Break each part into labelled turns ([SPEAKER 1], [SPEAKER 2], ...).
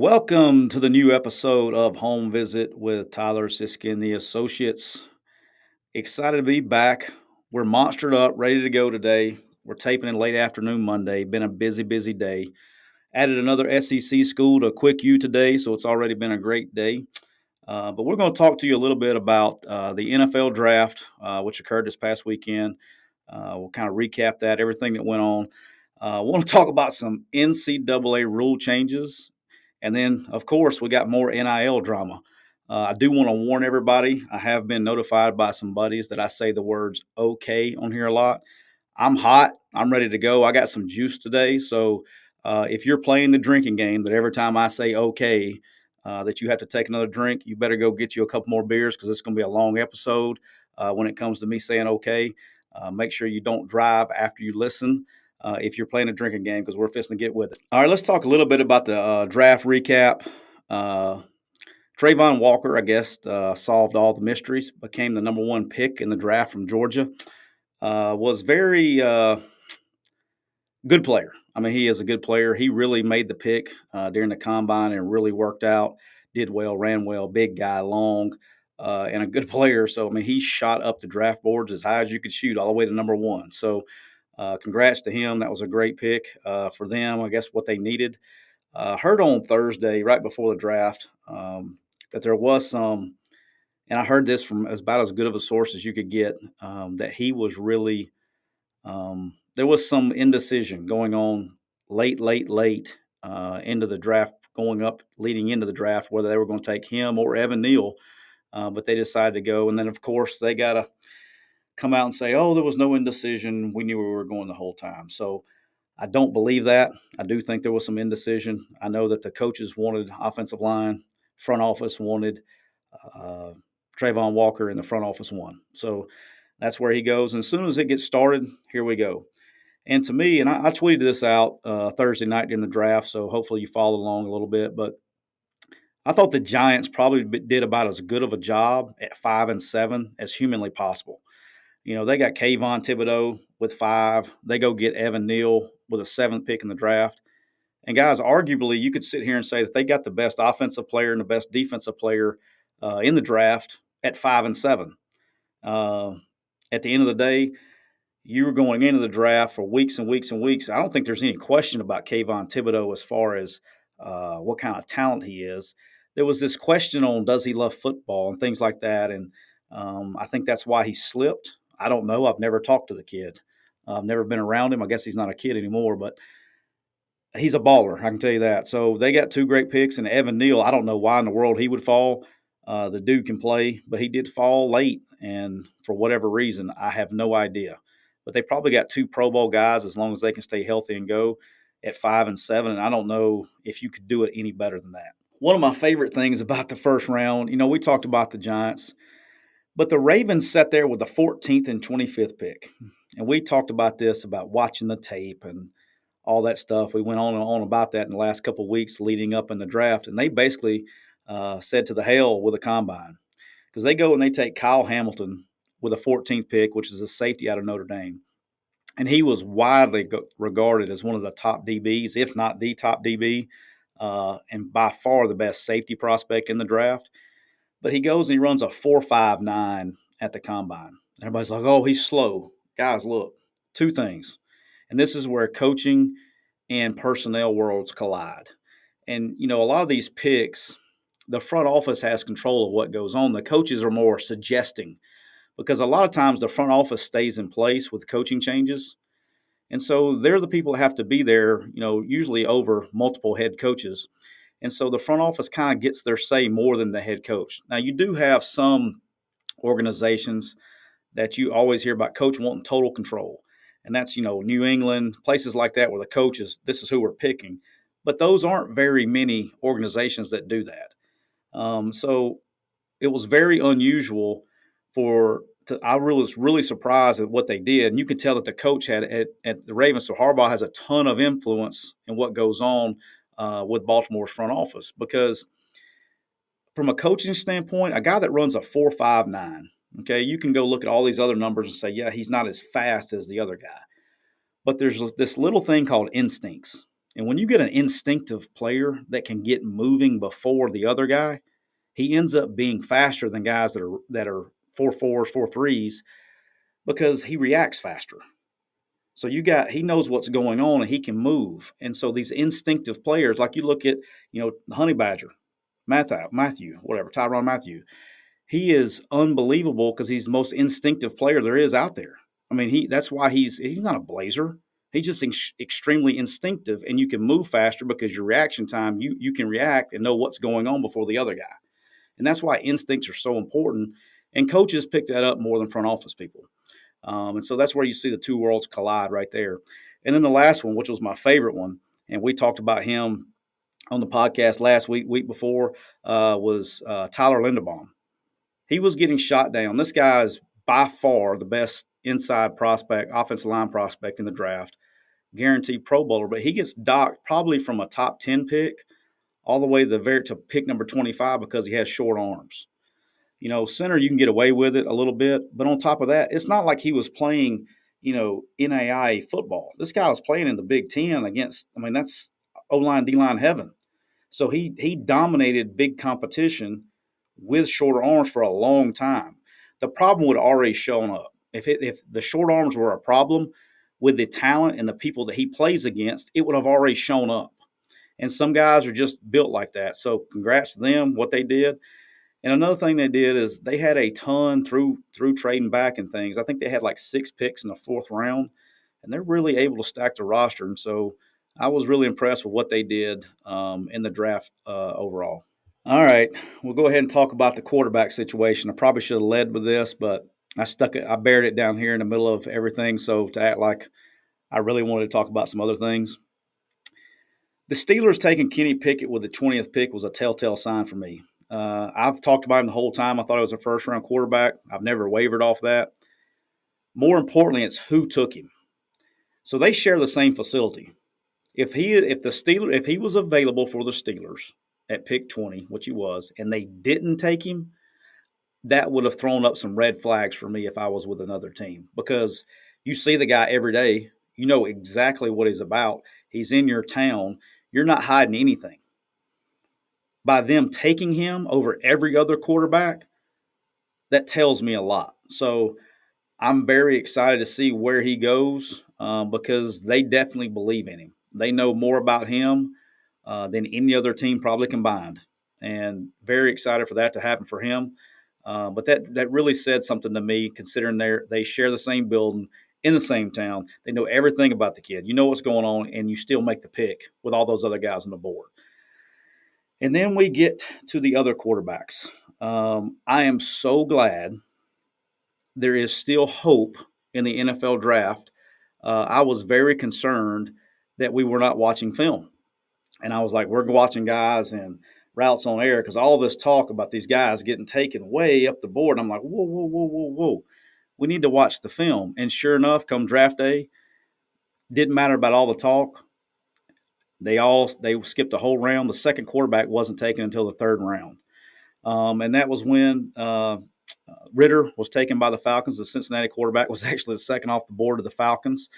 [SPEAKER 1] Welcome to the new episode of Home Visit with Tyler Siskey The Associates. Excited to be back. We're monstered up, ready to go today. We're taping in late afternoon Monday. Been a busy, busy day. Added another SEC school to Quick U today, so it's already been a great day. But we're going to talk to you a little bit about the NFL draft, which occurred this past weekend. We'll kind of recap that, everything that went on. I want to talk about some NCAA rule changes. And then, of course, we got more NIL drama. I do want to warn everybody. I have been notified by some buddies that I say the words okay on here a lot. I'm hot. I'm ready to go. I got some juice today. So if you're playing the drinking game that every time I say okay, that you have to take another drink, you better go get you a couple more beers because it's going to be a long episode when it comes to me saying okay. Make sure you don't drive after you listen if you're playing a drinking game because we're fixing to get with it. All right, let's talk a little bit about the draft recap. Trayvon Walker, I guess, solved all the mysteries, became the number one pick in the draft from Georgia. Was very good player. I mean, he is a good player. He really made the pick during the combine and really worked out, did well, ran well, big guy, long, and a good player. So, I mean, he shot up the draft boards as high as you could shoot, all the way to number one. So, congrats to him. That was a great pick for them. I guess what they needed. Heard on Thursday, right before the draft, that there was some, and I heard this from about as good of a source as you could get, that he was really there was some indecision going on late into the draft, going up, leading into the draft, whether they were going to take him or Evan Neal, but they decided to go. And then, of course, they got to come out and say, oh, there was no indecision. We knew where we were going the whole time. So I don't believe that. I do think there was some indecision. I know that the coaches wanted offensive line, front office wanted uh, Trayvon Walker, and the front office won. So that's where he goes. And as soon as it gets started, here we go. And to me, and I tweeted this out Thursday night during the draft, so hopefully you follow along a little bit. But I thought the Giants probably did about as good of a job at 5-7 as humanly possible. You know, they got Kayvon Thibodeau with 5. They go get Evan Neal with a 7th pick in the draft. And guys, arguably, you could sit here and say that they got the best offensive player and the best defensive player in the draft at 5-7. At the end of the day, you were going into the draft for weeks and weeks and weeks. I don't think there's any question about Kayvon Thibodeau as far as what kind of talent he is. There was this question on does he love football and things like that, and I think that's why he slipped. I don't know. I've never talked to the kid. I've never been around him. I guess he's not a kid anymore, but he's a baller. I can tell you that. So they got 2 great picks, and Evan Neal. I don't know why in the world he would fall. The dude can play, but he did fall late, and for whatever reason, I have no idea. But they probably got 2 Pro Bowl guys as long as they can stay healthy and go at 5-7. And I don't know if you could do it any better than that. One of my favorite things about the first round, you know, we talked about the Giants, but the Ravens sat there with the 14th and 25th pick. And we talked about this, about watching the tape and all that stuff. We went on and on about that in the last couple of weeks leading up in the draft. And they basically said to the hell with a combine because they go and they take Kyle Hamilton with a 14th pick, which is a safety out of Notre Dame. And he was widely regarded as one of the top DBs, if not the top DB, and by far the best safety prospect in the draft. But he goes and he runs a 4.59 at the combine. Everybody's like, oh, he's slow. Guys, look, 2 things. And this is where coaching and personnel worlds collide. And, you know, a lot of these picks, the front office has control of what goes on. The coaches are more suggesting because a lot of times the front office stays in place with coaching changes. And so they're the people that have to be there, you know, usually over multiple head coaches. And so the front office kind of gets their say more than the head coach. Now, you do have some organizations that you always hear about coach wanting total control. And that's, you know, New England, places like that where the coaches, this is who we're picking. But those aren't very many organizations that do that. So it was very unusual I was really surprised at what they did. And you can tell that the coach had at the Ravens, so Harbaugh has a ton of influence in what goes on with Baltimore's front office because from a coaching standpoint, a guy that runs a 4.59, okay, you can go look at all these other numbers and say, yeah, he's not as fast as the other guy. But there's this little thing called instincts. And when you get an instinctive player that can get moving before the other guy, he ends up being faster than guys that are 4.4s, 4.3s because he reacts faster. So he knows what's going on and he can move. And so these instinctive players, like you look at, the Honey Badger, Matthew, whatever, Tyrann Mathieu, he is unbelievable because he's the most instinctive player there is out there. I mean, that's why he's not a blazer. He's just extremely instinctive, and you can move faster because your reaction time, you can react and know what's going on before the other guy. And that's why instincts are so important. And coaches pick that up more than front office people. And so that's where you see the two worlds collide right there. And then the last one, which was my favorite one, and we talked about him on the podcast last week before, was Tyler Linderbaum. He was getting shot down. This guy is by far the best inside prospect, offensive line prospect in the draft, guaranteed Pro Bowler, but he gets docked probably from a top 10 pick all the way to pick number 25 because he has short arms. Center, you can get away with it a little bit, but on top of that, it's not like he was playing, NAIA football. This guy was playing in the Big Ten that's O-line, D-line heaven. So he dominated big competition with shorter arms for a long time. The problem would already shown up. If the short arms were a problem with the talent and the people that he plays against, it would have already shown up. And some guys are just built like that. So congrats to them, what they did. And another thing they did is they had a ton through trading back and things. I think they had like 6 picks in the 4th round, and they're really able to stack the roster. And so I was really impressed with what they did in the draft overall. All right, we'll go ahead and talk about the quarterback situation. I probably should have led with this, but I buried it down here in the middle of everything. So to act like I really wanted to talk about some other things. The Steelers taking Kenny Pickett with the 20th pick was a telltale sign for me. I've talked about him the whole time. I thought it was a first-round quarterback. I've never wavered off that. More importantly, it's who took him. So they share the same facility. If he was available for the Steelers at pick 20, which he was, and they didn't take him, that would have thrown up some red flags for me if I was with another team, because you see the guy every day. You know exactly what he's about. He's in your town. You're not hiding anything. By them taking him over every other quarterback, that tells me a lot. So I'm very excited to see where he goes because they definitely believe in him. They know more about him than any other team probably combined, and very excited for that to happen for him. But that really said something to me, considering they share the same building in the same town. They know everything about the kid. You know what's going on, and you still make the pick with all those other guys on the board. And then we get to the other quarterbacks. I am so glad there is still hope in the NFL draft. I was very concerned that we were not watching film. And I was like, we're watching guys and routes on air because all this talk about these guys getting taken way up the board. I'm like, whoa, whoa, whoa, whoa, whoa. We need to watch the film. And sure enough, come draft day, didn't matter about all the talk. They skipped a whole round. The second quarterback wasn't taken until the 3rd round. And that was when Ritter was taken by the Falcons. The Cincinnati quarterback was actually the second off the board of the Falcons.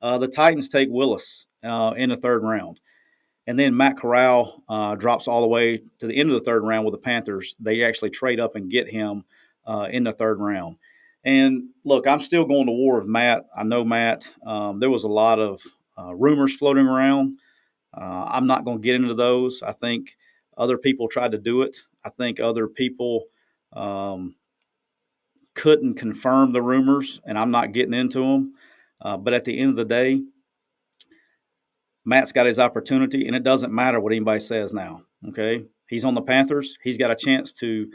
[SPEAKER 1] The Titans take Willis in the 3rd round. And then Matt Corral drops all the way to the end of the 3rd round with the Panthers. They actually trade up and get him in the 3rd round. And look, I'm still going to war with Matt. I know Matt. There was a lot of rumors floating around. I'm not going to get into those. I think other people tried to do it. I think other people couldn't confirm the rumors, and I'm not getting into them. But at the end of the day, Matt's got his opportunity, and it doesn't matter what anybody says now, okay? He's on the Panthers. He's got a chance to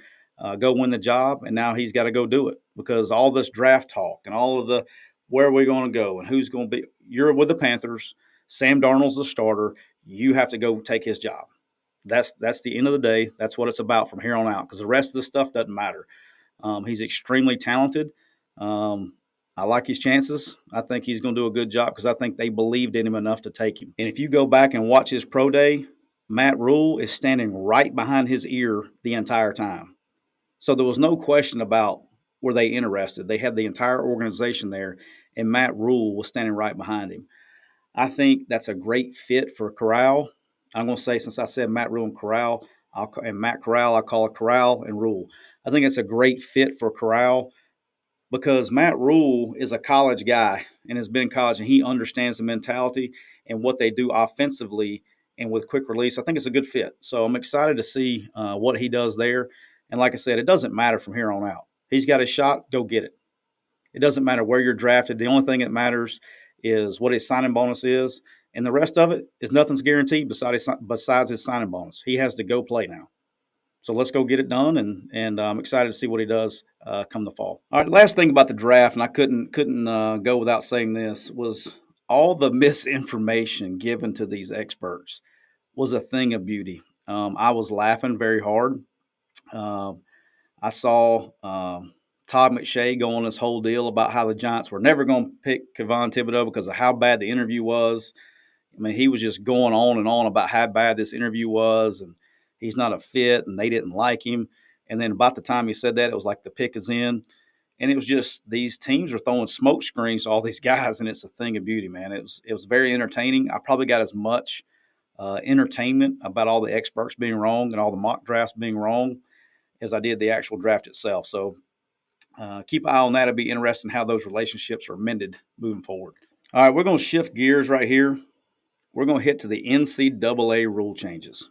[SPEAKER 1] go win the job, and now he's got to go do it because all this draft talk and all of the where are we going to go and who's going to be – you're with the Panthers. Sam Darnold's the starter. You have to go take his job. That's the end of the day. That's what it's about from here on out because the rest of the stuff doesn't matter. He's extremely talented. I like his chances. I think he's going to do a good job because I think they believed in him enough to take him. And if you go back and watch his pro day, Matt Rule is standing right behind his ear the entire time. So there was no question about were they interested. They had the entire organization there, and Matt Rule was standing right behind him. I think that's a great fit for Corral. I'm going to say, since I said Matt Rule and Corral, and Matt Corral, I call it Corral and Rule. I think it's a great fit for Corral because Matt Rule is a college guy and has been in college, and he understands the mentality and what they do offensively and with quick release. I think it's a good fit. So I'm excited to see what he does there. And like I said, it doesn't matter from here on out. He's got a shot, go get it. It doesn't matter where you're drafted. The only thing that matters is what his signing bonus is, and the rest of it is nothing's guaranteed besides his signing bonus. He has to go play now. So let's go get it done, and I'm excited to see what he does come the fall. All right, last thing about the draft, and I couldn't go without saying this, was all the misinformation given to these experts was a thing of beauty. I was laughing very hard. Uh, I saw Todd McShay go on this whole deal about how the Giants were never going to pick Kayvon Thibodeaux because of how bad the interview was. I mean, he was just going on and on about how bad this interview was, and he's not a fit, and they didn't like him. And then about the time he said that, it was like the pick is in. And it was just these teams are throwing smoke screens to all these guys, and it's a thing of beauty, man. It was very entertaining. I probably got as much entertainment about all the experts being wrong and all the mock drafts being wrong as I did the actual draft itself. So keep an eye on that. It'll be interesting how those relationships are mended moving forward. All right, we're going to shift gears right here. We're going to hit to the NCAA rule changes.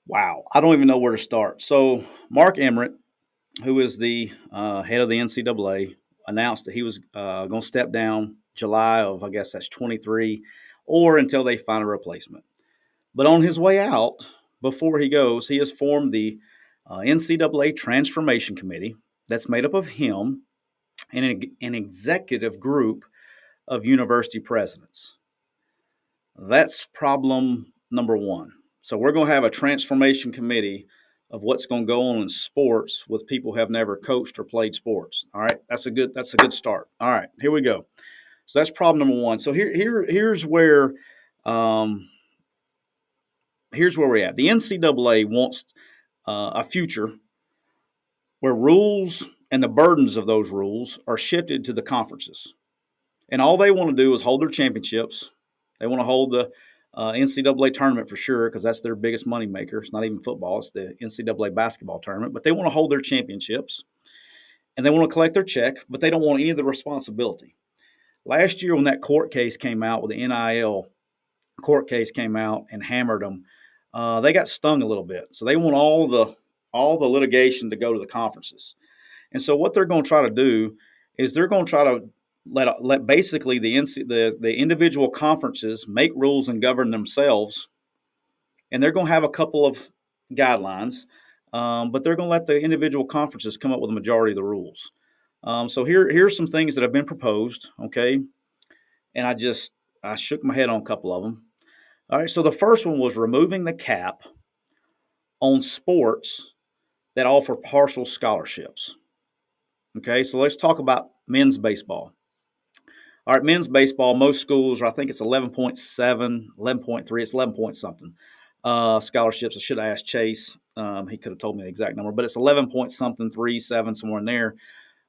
[SPEAKER 1] Wow, I don't even know where to start. So Mark Emmert, who is the head of the NCAA, announced that he was going to step down July of, I guess that's 23, or until they find a replacement. But on his way out, before he goes, he has formed the NCAA Transformation Committee that's made up of him and an executive group of university presidents. That's problem number one. So we're going to have a transformation committee of what's going to go on in sports with people who have never coached or played sports. All right, that's a good start. All right, here we go. So that's problem number one. So here's where we're at. The NCAA wants a future where rules and the burdens of those rules are shifted to the conferences. And all they want to do is hold their championships. They want to hold the NCAA tournament for sure because that's their biggest moneymaker. It's not even football. It's the NCAA basketball tournament. But they want to hold their championships, and they want to collect their check, but they don't want any of the responsibility. Last year when that court case came out, with the NIL court case came out and hammered them, they got stung a little bit. So they want all the litigation to go to the conferences. And so what they're going to try to do is they're going to try to let basically the individual conferences make rules and govern themselves, and they're going to have a couple of guidelines, but they're going to let the individual conferences come up with a majority of the rules. So here's some things that have been proposed, okay, and I shook my head on a couple of them. All right, so the first one was removing the cap on sports that offer partial scholarships. Okay, so let's talk about men's baseball. All right, men's baseball, most schools are, I think it's 11.7, 11.3, it's 11 point something scholarships. I should have asked Chase. He could have told me the exact number, but it's 11 point something, 3, 7, somewhere in there,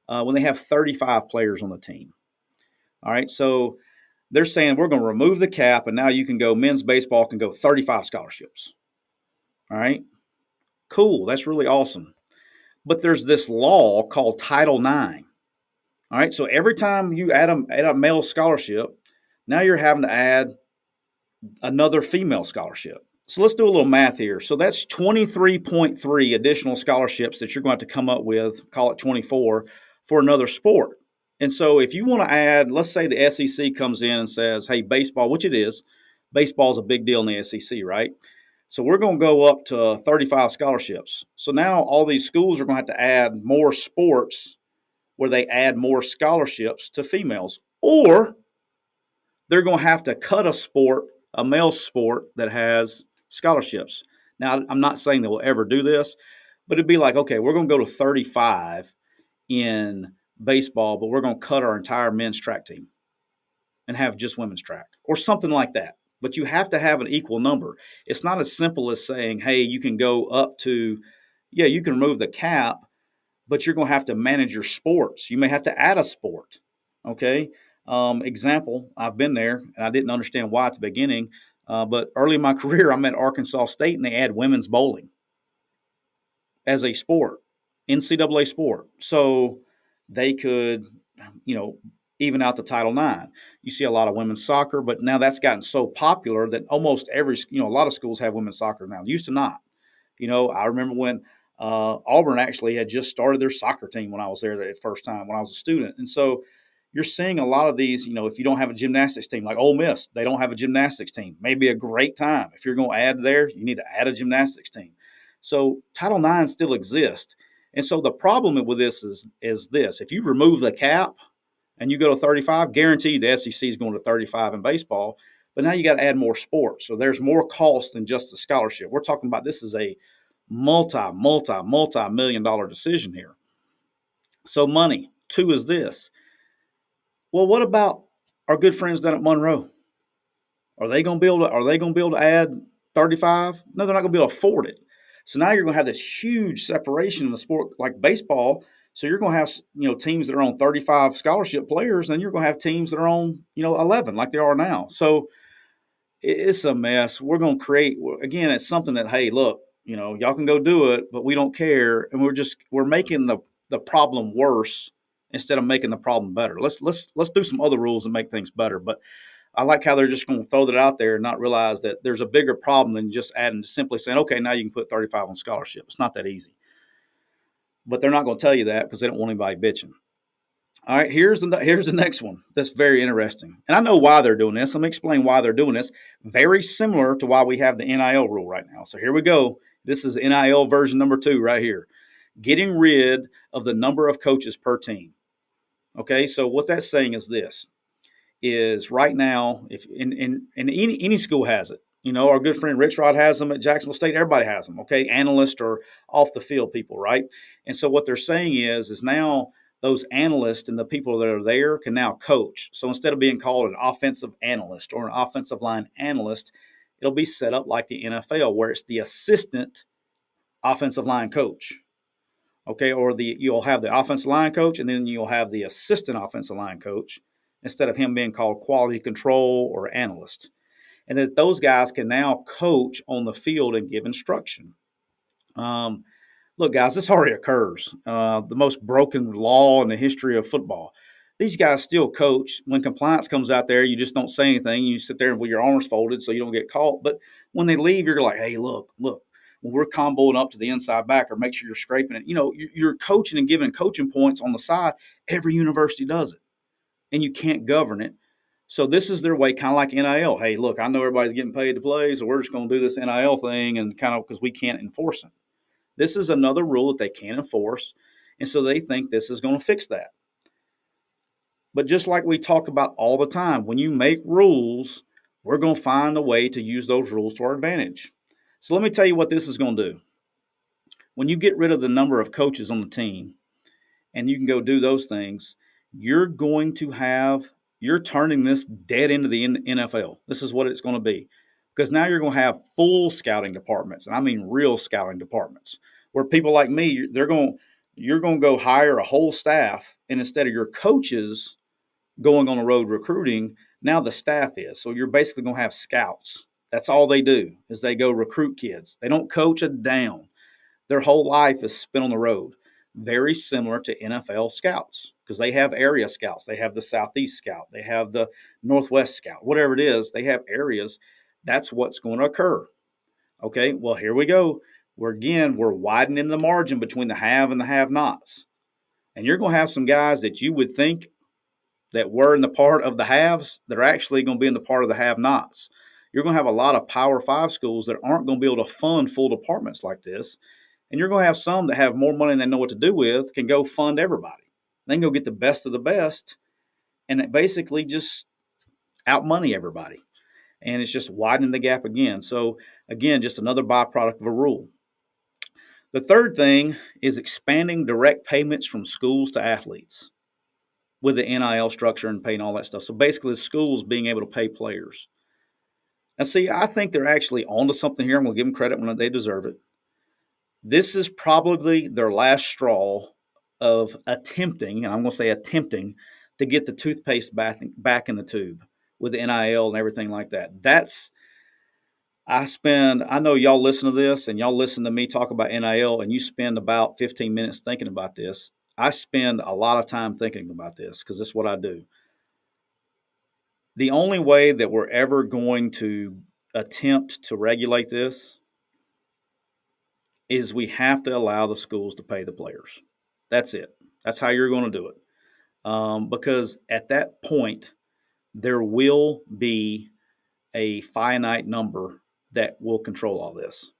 [SPEAKER 1] when they have 35 players on the team. All right, so they're saying we're going to remove the cap, and now you can go, men's baseball can go 35 scholarships. All right, cool, that's really awesome. But there's this law called Title IX. All right, so every time you add a male scholarship, now you're having to add another female scholarship. So let's do a little math here. So that's 23.3 additional scholarships that you're going to have to come up with, call it 24, for another sport. And so if you want to add, let's say the SEC comes in and says, hey, baseball, which it is, baseball is a big deal in the SEC, right? So we're going to go up to 35 scholarships. So now all these schools are going to have to add more sports where they add more scholarships to females, or they're going to have to cut a male sport that has scholarships. Now, I'm not saying they will ever do this, but it'd be like, okay, we're going to go to 35 in baseball, but we're going to cut our entire men's track team and have just women's track or something like that. But you have to have an equal number. It's not as simple as saying, hey, you can go up to, you can remove the cap, but you're going to have to manage your sports. You may have to add a sport, okay? Example, I've been there, and I didn't understand why at the beginning, but early in my career, I'm at Arkansas State, and they had women's bowling as a sport, NCAA sport. So they could, you know, even out the Title IX. You see a lot of women's soccer, but now that's gotten so popular that almost every, a lot of schools have women's soccer now. Used to not. I remember when Auburn actually had just started their soccer team when I was there the first time when I was a student. And so you're seeing a lot of these, if you don't have a gymnastics team, like Ole Miss, they don't have a gymnastics team. Maybe a great time. If you're going to add there, you need to add a gymnastics team. So Title IX still exists. And so the problem with this is this. If you remove the cap and you go to 35, guaranteed the SEC is going to 35 in baseball. But now you got to add more sports. So there's more cost than just the scholarship. We're talking about this is a multi-million dollar decision here. So money. Two is this. Well, what about our good friends down at Monroe? Are they going to be able to add 35? No, they're not going to be able to afford it. So now you're going to have this huge separation in the sport like baseball. So you're going to have teams that are on 35 scholarship players, and you're going to have teams that are on 11 like they are now. So it's a mess. We're going to create again. It's something that hey, look, y'all can go do it, but we don't care, and we're making the problem worse instead of making the problem better. Let's do some other rules and make things better. But I like how they're just going to throw that out there and not realize that there's a bigger problem than just simply saying, okay, now you can put 35 on scholarship. It's not that easy. But they're not going to tell you that because they don't want anybody bitching. All right, here's the next one. That's very interesting. And I know why they're doing this. Let me explain why they're doing this. Very similar to why we have the NIL rule right now. So here we go. This is NIL version number 2 right here. Getting rid of the number of coaches per team. Okay, so what that's saying is this. Is right now, if in any school has it. Our good friend Rich Rod has them at Jacksonville State. Everybody has them, okay? Analysts or off the field people, right? And so what they're saying is now those analysts and the people that are there can now coach. So instead of being called an offensive analyst or an offensive line analyst, it'll be set up like the NFL where it's the assistant offensive line coach. Okay, or you'll have the offensive line coach and then you'll have the assistant offensive line coach instead of him being called quality control or analyst. And that those guys can now coach on the field and give instruction. Look, guys, this already occurs. The most broken law in the history of football. These guys still coach. When compliance comes out there, you just don't say anything. You sit there with your arms folded so you don't get caught. But when they leave, you're like, hey, look, when we're comboing up to the inside backer, make sure you're scraping it. You're coaching and giving coaching points on the side. Every university does it. And you can't govern it. So this is their way, kind of like NIL. Hey, look, I know everybody's getting paid to play, so we're just going to do this NIL thing and kind of because we can't enforce it. This is another rule that they can't enforce, and so they think this is going to fix that. But just like we talk about all the time, when you make rules, we're going to find a way to use those rules to our advantage. So let me tell you what this is going to do. When you get rid of the number of coaches on the team and you can go do those things, you're turning this dead into the NFL. This is what it's going to be. Because now you're going to have full scouting departments, and I mean real scouting departments, where people like me, you're going to go hire a whole staff, and instead of your coaches going on the road recruiting, now the staff is. So you're basically going to have scouts. That's all they do is they go recruit kids. They don't coach a down. Their whole life is spent on the road. Very similar to NFL scouts because they have area scouts. They have the Southeast scout. They have the Northwest scout. Whatever it is, they have areas. That's what's going to occur. Okay, well, here we go. We're widening the margin between the have and the have-nots. And you're going to have some guys that you would think that were in the part of the haves that are actually going to be in the part of the have-nots. You're going to have a lot of Power 5 schools that aren't going to be able to fund full departments like this. And you're going to have some that have more money than they know what to do with, can go fund everybody. They can go get the best of the best, and it basically just outmoney everybody. And it's just widening the gap again. So, again, just another byproduct of a rule. The third thing is expanding direct payments from schools to athletes with the NIL structure and paying all that stuff. So, basically, the schools being able to pay players. Now, see, I think they're actually onto something here. I'm going to give them credit when they deserve it. This is probably their last straw of attempting, and I'm going to say attempting, to get the toothpaste back in the tube with the NIL and everything like that. I know y'all listen to this and y'all listen to me talk about NIL and you spend about 15 minutes thinking about this. I spend a lot of time thinking about this because this is what I do. The only way that we're ever going to attempt to regulate this is we have to allow the schools to pay the players. That's it. That's how you're going to do it. Because at that point, there will be a finite number that will control all this.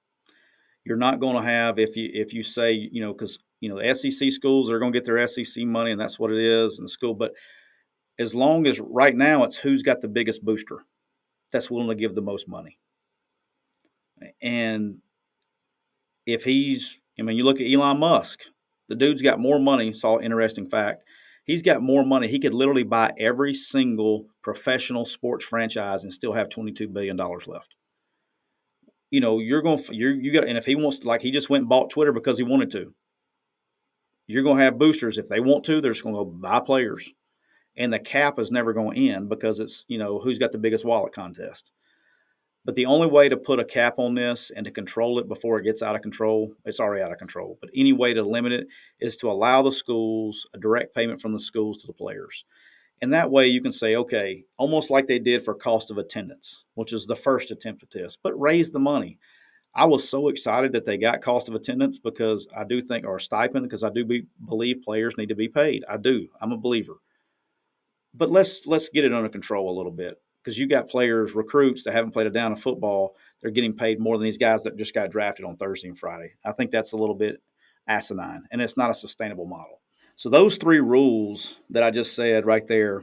[SPEAKER 1] You're not going to have if you say because the SEC schools are going to get their SEC money and that's what it is in the school. But as long as right now it's who's got the biggest booster that's willing to give the most money, and if you look at Elon Musk, the dude's got more money. Saw an interesting fact. He's got more money. He could literally buy every single professional sports franchise and still have $22 billion left. You got, and if he wants to, like he just went and bought Twitter because he wanted to, you're going to have boosters. If they want to, they're just going to go buy players. And the cap is never going to end because it's, who's got the biggest wallet contest. But the only way to put a cap on this and to control it before it gets out of control, it's already out of control. But any way to limit it is to allow the schools a direct payment from the schools to the players. And that way you can say, okay, almost like they did for cost of attendance, which is the first attempt at this, but raise the money. I was so excited that they got cost of attendance because I do think, or a stipend, because I do believe players need to be paid. I do. I'm a believer. But let's get it under control a little bit because you got players, recruits that haven't played a down of football. They're getting paid more than these guys that just got drafted on Thursday and Friday. I think that's a little bit asinine, and it's not a sustainable model. So those three rules that I just said right there,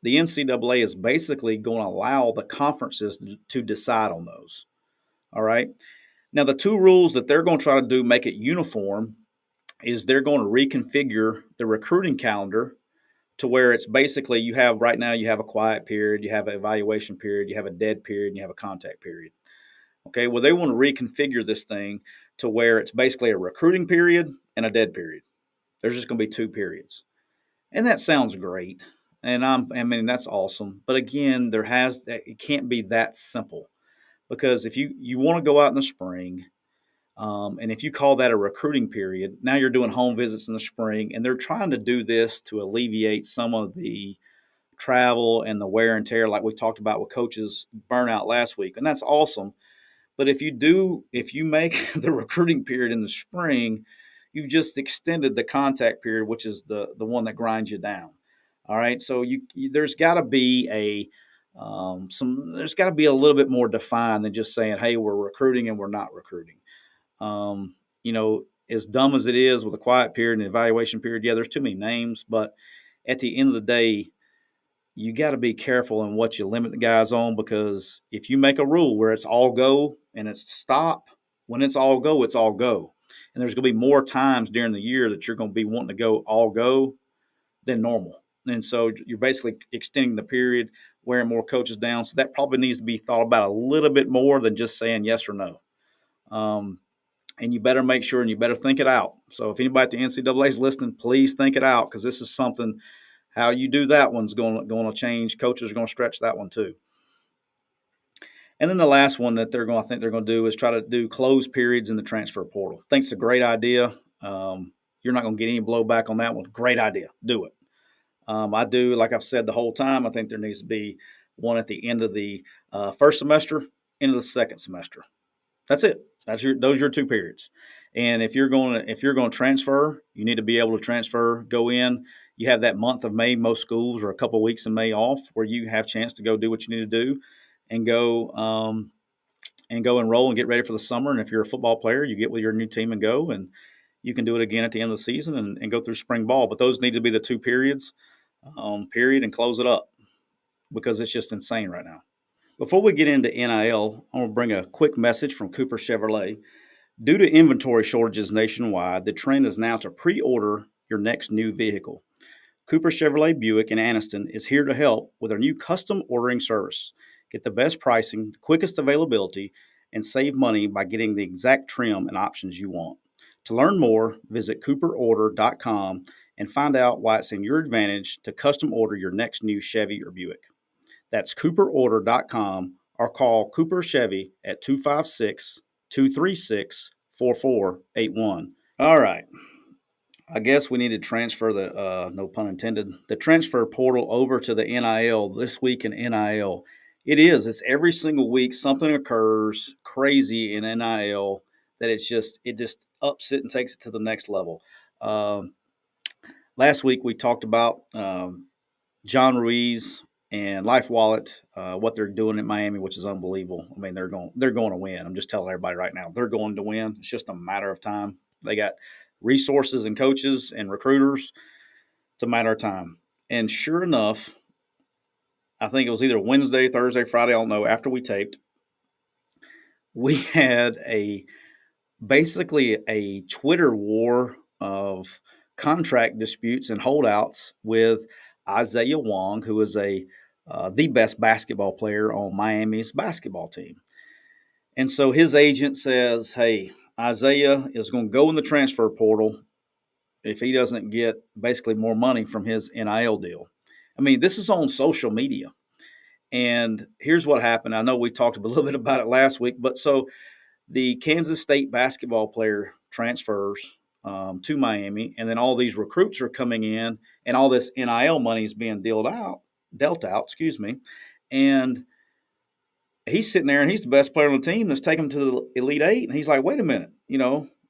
[SPEAKER 1] the NCAA is basically going to allow the conferences to decide on those. All right. Now, the two rules that they're going to try to do make it uniform is they're going to reconfigure the recruiting calendar to where it's basically you have a quiet period, you have an evaluation period, you have a dead period, and you have a contact period. Okay, well, they want to reconfigure this thing to where it's basically a recruiting period and a dead period. There's just going to be two periods. And that sounds great. And that's awesome. But again, it can't be that simple because if you want to go out in the spring, and if you call that a recruiting period, now you're doing home visits in the spring, and they're trying to do this to alleviate some of the travel and the wear and tear, like we talked about with coaches burnout last week, and that's awesome. But if you make the recruiting period in the spring, you've just extended the contact period, which is the one that grinds you down. All right, so there's got to be there's got to be a little bit more defined than just saying, hey, we're recruiting and we're not recruiting. As dumb as it is with a quiet period and evaluation period, yeah, there's too many names, but at the end of the day, you got to be careful in what you limit the guys on, because if you make a rule where it's all go and it's stop, when it's all go, it's all go. And there's going to be more times during the year that you're going to be wanting to go all go than normal. And so you're basically extending the period, wearing more coaches down. So that probably needs to be thought about a little bit more than just saying yes or no. And you better make sure and you better think it out. So if anybody at the NCAA is listening, please think it out, because this is something, how you do that one's going to change. Coaches are going to stretch that one too. And then the last one that they're going to do is try to do closed periods in the transfer portal. I think it's a great idea. You're not going to get any blowback on that one. Great idea. Do it. I do, like I've said the whole time, I think there needs to be one at the end of the first semester, into the second semester. That's it. Those are your two periods. And if you're going to transfer, you need to be able to transfer, go in. You have that month of May, most schools, or a couple of weeks in May off, where you have a chance to go do what you need to do and go enroll and get ready for the summer. And if you're a football player, you get with your new team and go, and you can do it again at the end of the season and go through spring ball. But those need to be the two periods, period, and close it up, because it's just insane right now. Before we get into NIL, I want to bring a quick message from Cooper Chevrolet. Due to inventory shortages nationwide, the trend is now to pre-order your next new vehicle. Cooper Chevrolet Buick in Anniston is here to help with our new custom ordering service. Get the best pricing, the quickest availability, and save money by getting the exact trim and options you want. To learn more, visit cooperorder.com and find out why it's in your advantage to custom order your next new Chevy or Buick. That's cooperorder.com or call Cooper Chevy at 256 236 4481. All right. I guess we need to transfer the, no pun intended, the transfer portal over to the NIL this week in NIL. It's every single week something occurs crazy in NIL that it just ups it and takes it to the next level. Last week we talked about John Ruiz and Life Wallet, what they're doing in Miami, which is unbelievable. I mean, they're going to win. I'm just telling everybody right now, they're going to win. It's just a matter of time. They got resources and coaches and recruiters. It's a matter of time. And sure enough, I think it was either Wednesday, Thursday, Friday, I don't know, after we taped, we had basically a Twitter war of contract disputes and holdouts with Isaiah Wong, who is the best basketball player on Miami's basketball team. And so his agent says, hey, Isaiah is going to go in the transfer portal if he doesn't get basically more money from his NIL deal. I mean, this is on social media. And here's what happened. I know we talked a little bit about it last week, but so the Kansas State basketball player transfers to Miami, and then all these recruits are coming in, and all this NIL money is being dealt out, and he's sitting there, and he's the best player on the team. Let's take him to the Elite Eight, and he's like, "Wait a minute,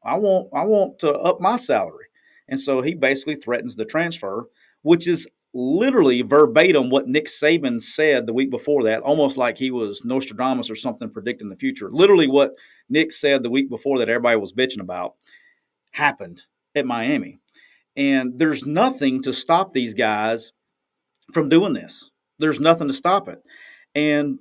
[SPEAKER 1] I want to up my salary," and so he basically threatens the transfer, which is literally verbatim what Nick Saban said the week before that, almost like he was Nostradamus or something predicting the future. Literally what Nick said the week before that everybody was bitching about happened at Miami. And there's nothing to stop these guys from doing this. There's nothing to stop it. And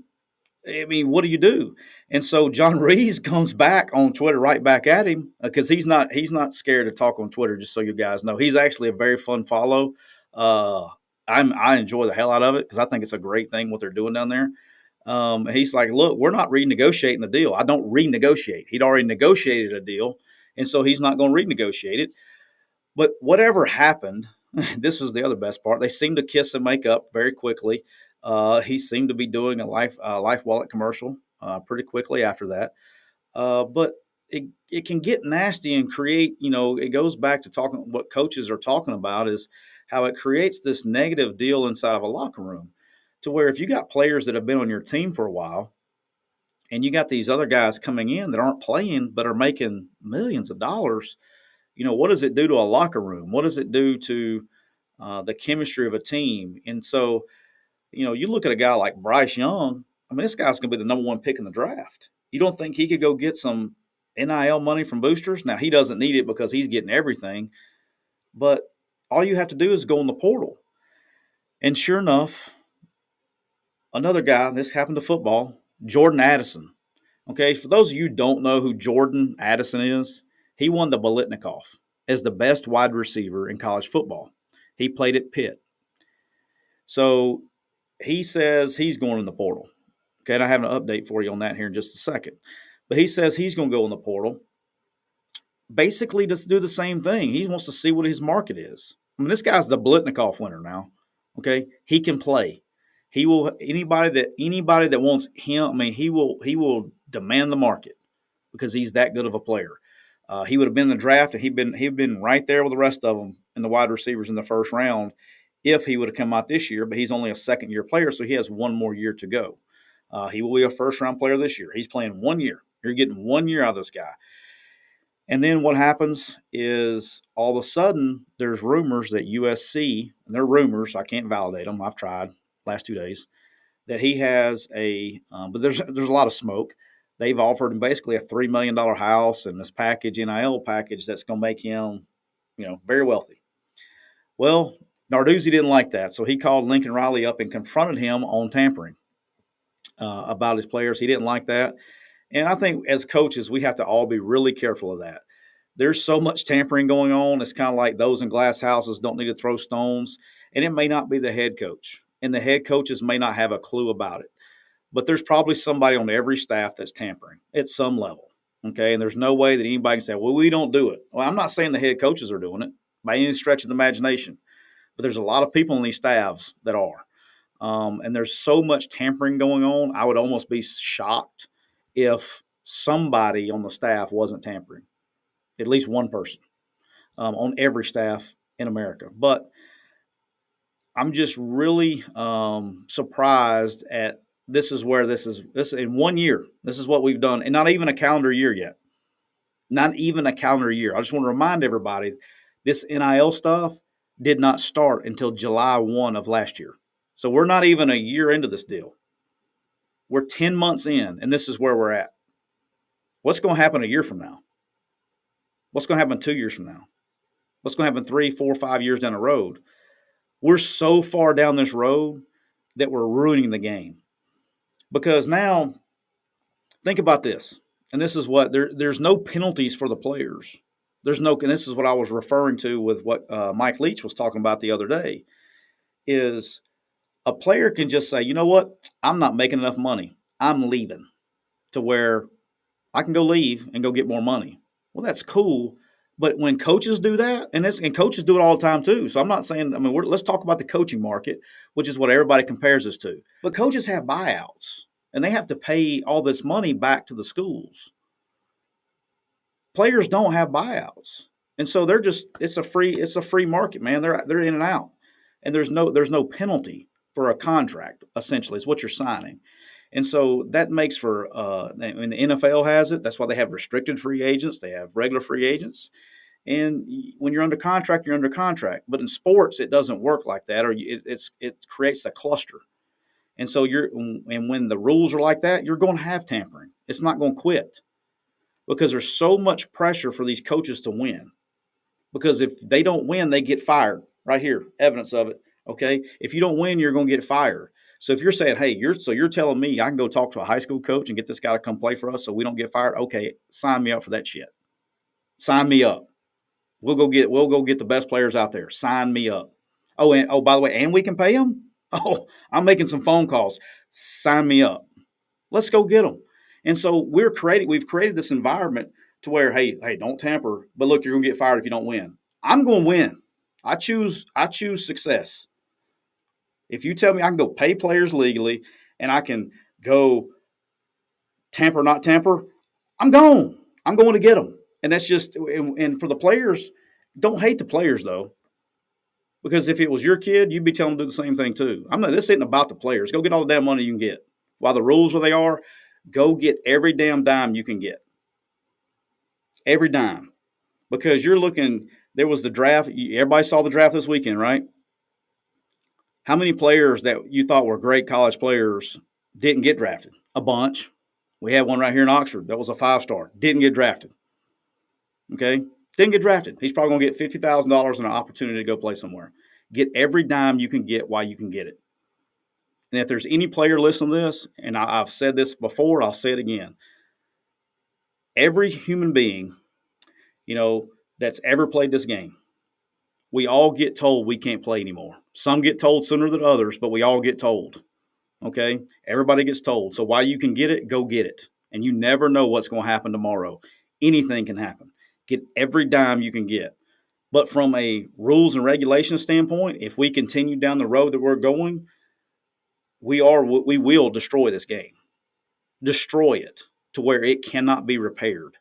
[SPEAKER 1] I mean, what do you do? And so John Rees comes back on Twitter right back at him because he's not scared to talk on Twitter. Just so you guys know, he's actually a very fun follow. I enjoy the hell out of it because I think it's a great thing what they're doing down there. He's like, look, we're not renegotiating the deal. I don't renegotiate. He'd already negotiated a deal, and so he's not going to renegotiate it. But whatever happened, this was the other best part. They seemed to kiss and make up very quickly. He seemed to be doing a Life Wallet commercial pretty quickly after that. But it can get nasty and create, it goes back to talking what coaches are talking about is how it creates this negative deal inside of a locker room to where if you got players that have been on your team for a while and you got these other guys coming in that aren't playing but are making millions of dollars, what does it do to a locker room? What does it do to the chemistry of a team? And so, you look at a guy like Bryce Young. I mean, this guy's going to be the number one pick in the draft. You don't think he could go get some NIL money from boosters? Now, he doesn't need it because he's getting everything. But all you have to do is go in the portal. And sure enough, another guy, this happened to football, Jordan Addison. Okay, for those of you who don't know who Jordan Addison is, he won the Biletnikoff as the best wide receiver in college football. He played at Pitt. So he says he's going in the portal. Okay, and I have an update for you on that here in just a second. But he says he's going to go in the portal. Basically, just do the same thing. He wants to see what his market is. I mean, this guy's the Biletnikoff winner now. Okay, he can play. He will anybody that wants him. I mean, he will demand the market because he's that good of a player. He would have been in the draft, and he'd been right there with the rest of them in the wide receivers in the first round if he would have come out this year. But he's only a second-year player, so he has one more year to go. He will be a first-round player this year. He's playing 1 year. You're getting 1 year out of this guy. And then what happens is all of a sudden there's rumors that USC, and they're rumors, I can't validate them, I've tried last 2 days, that he has but there's a lot of smoke. They've offered him basically a $3 million house and this package, NIL package, that's going to make him, very wealthy. Well, Narduzzi didn't like that, so he called Lincoln Riley up and confronted him on tampering about his players. He didn't like that. And I think as coaches, we have to all be really careful of that. There's so much tampering going on. It's kind of like those in glass houses don't need to throw stones. And it may not be the head coach. And the head coaches may not have a clue about it. But there's probably somebody on every staff that's tampering at some level. Okay. And there's no way that anybody can say, well, we don't do it. Well, I'm not saying the head coaches are doing it. by any stretch of the imagination. But there's a lot of people in these staffs that are. And there's so much tampering going on. I would almost be shocked if somebody on the staff wasn't tampering, at least one person on every staff in America. But I'm just really surprised at this is where this is in 1 year. This is what we've done, and not even a calendar year yet. Not even a calendar year. I just want to remind everybody this NIL stuff did not start until July 1 of last year. So we're not even a year into this deal. We're 10 months in, and this is where we're at. What's going to happen a year from now? What's going to happen 2 years from now? What's going to happen 3, 4, 5 years down the road? We're so far down this road that we're ruining the game. Because now, think about this, and this is what there's no penalties for the players. There's no, and this is what I was referring to with what Mike Leach was talking about the other day, is a player can just say, you know what, I'm not making enough money. I'm leaving, to where I can go leave and go get more money. Well, that's cool. But when coaches do that, and coaches do it all the time too. So I'm not saying, let's talk about the coaching market, which is what everybody compares us to. But coaches have buyouts, and they have to pay all this money back to the schools. Players don't have buyouts, and so it's a free market, man. They're in and out, and there's no penalty for a contract. Essentially, is what you're signing. And so that makes for, and the NFL has it. That's why they have restricted free agents. They have regular free agents. And when you're under contract, you're under contract. But in sports, it doesn't work like that, or it creates a cluster. And so when the rules are like that, you're going to have tampering. It's not going to quit because there's so much pressure for these coaches to win. Because if they don't win, they get fired. Right here, evidence of it. Okay, if you don't win, you're going to get fired. So if you're saying, hey, you're telling me I can go talk to a high school coach and get this guy to come play for us so we don't get fired? Okay, sign me up for that shit. Sign me up. We'll go get the best players out there. Sign me up. Oh, by the way, and we can pay them? Oh, I'm making some phone calls. Sign me up. Let's go get them. And so we've created this environment to where, hey, don't tamper, but look, you're going to get fired if you don't win. I'm going to win. I choose success. If you tell me I can go pay players legally and I can go tamper, not tamper, I'm going to get them. And that's just, and for the players, don't hate the players though, because if it was your kid, you'd be telling them to do the same thing too. This isn't about the players. Go get all the damn money you can get. While the rules where they are, go get every damn dime you can get. Every dime. Because there was the draft. Everybody saw the draft this weekend, right? How many players that you thought were great college players didn't get drafted? A bunch. We had one right here in Oxford that was a 5-star. Didn't get drafted. Okay? Didn't get drafted. He's probably going to get $50,000 and an opportunity to go play somewhere. Get every dime you can get while you can get it. And if there's any player listening to this, and I've said this before, I'll say it again. Every human being, that's ever played this game, we all get told we can't play anymore. Some get told sooner than others, but we all get told. Okay? Everybody gets told. So while you can get it, go get it. And you never know what's going to happen tomorrow. Anything can happen. Get every dime you can get. But from a rules and regulations standpoint, if we continue down the road that we're going, we will destroy this game. Destroy it to where it cannot be repaired.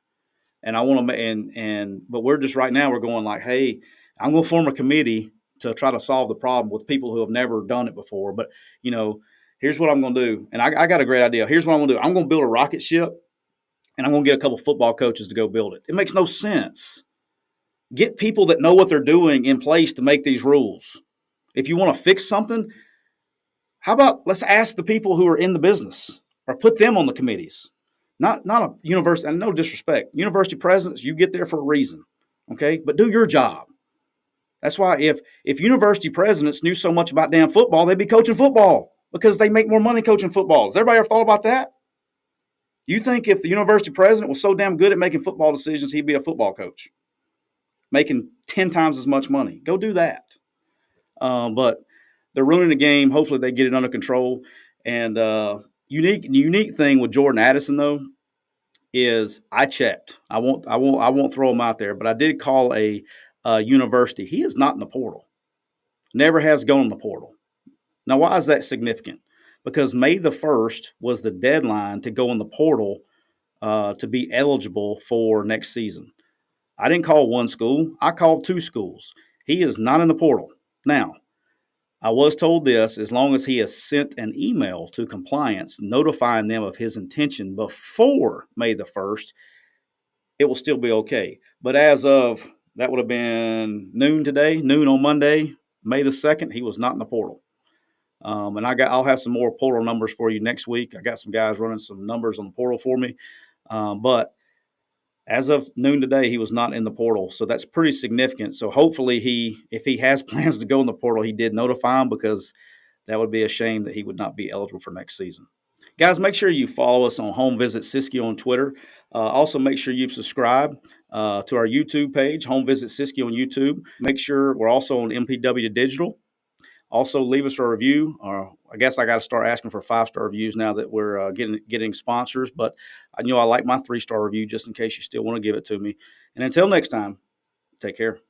[SPEAKER 1] And I want to, but we're just right now, we're going like, hey, I'm going to form a committee to try to solve the problem with people who have never done it before. But, here's what I'm going to do. And I got a great idea. Here's what I'm going to do. I'm going to build a rocket ship, and I'm going to get a couple football coaches to go build it. It makes no sense. Get people that know what they're doing in place to make these rules. If you want to fix something, how about let's ask the people who are in the business or put them on the committees. Not a university, and no disrespect. University presidents, you get there for a reason, okay? But do your job. That's why if university presidents knew so much about damn football, they'd be coaching football because they make more money coaching football. Has everybody ever thought about that? You think if the university president was so damn good at making football decisions, he'd be a football coach, making 10 times as much money? Go do that. But they're ruining the game. Hopefully they get it under control. And unique thing with Jordan Addison though is I checked. I won't throw him out there, but I did call a university. He is not in the portal. Never has gone in the portal. Now, why is that significant? Because May the 1st was the deadline to go in the portal to be eligible for next season. I didn't call one school. I called two schools. He is not in the portal. Now, I was told this: as long as he has sent an email to compliance notifying them of his intention before May the 1st, it will still be okay. But as of that would have been noon today, noon on Monday, May the 2nd, he was not in the portal. And I'll have some more portal numbers for you next week. I got some guys running some numbers on the portal for me. But as of noon today, he was not in the portal. So that's pretty significant. So hopefully if he has plans to go in the portal, he did notify him, because that would be a shame that he would not be eligible for next season. Guys, make sure you follow us on Home Visit Siskey on Twitter. Also, make sure you subscribe to our YouTube page, Home Visit Siskey on YouTube. Make sure we're also on MPW Digital. Also, leave us a review. I guess I got to start asking for 5-star reviews now that we're getting sponsors. But I like my 3-star review, just in case you still want to give it to me. And until next time, take care.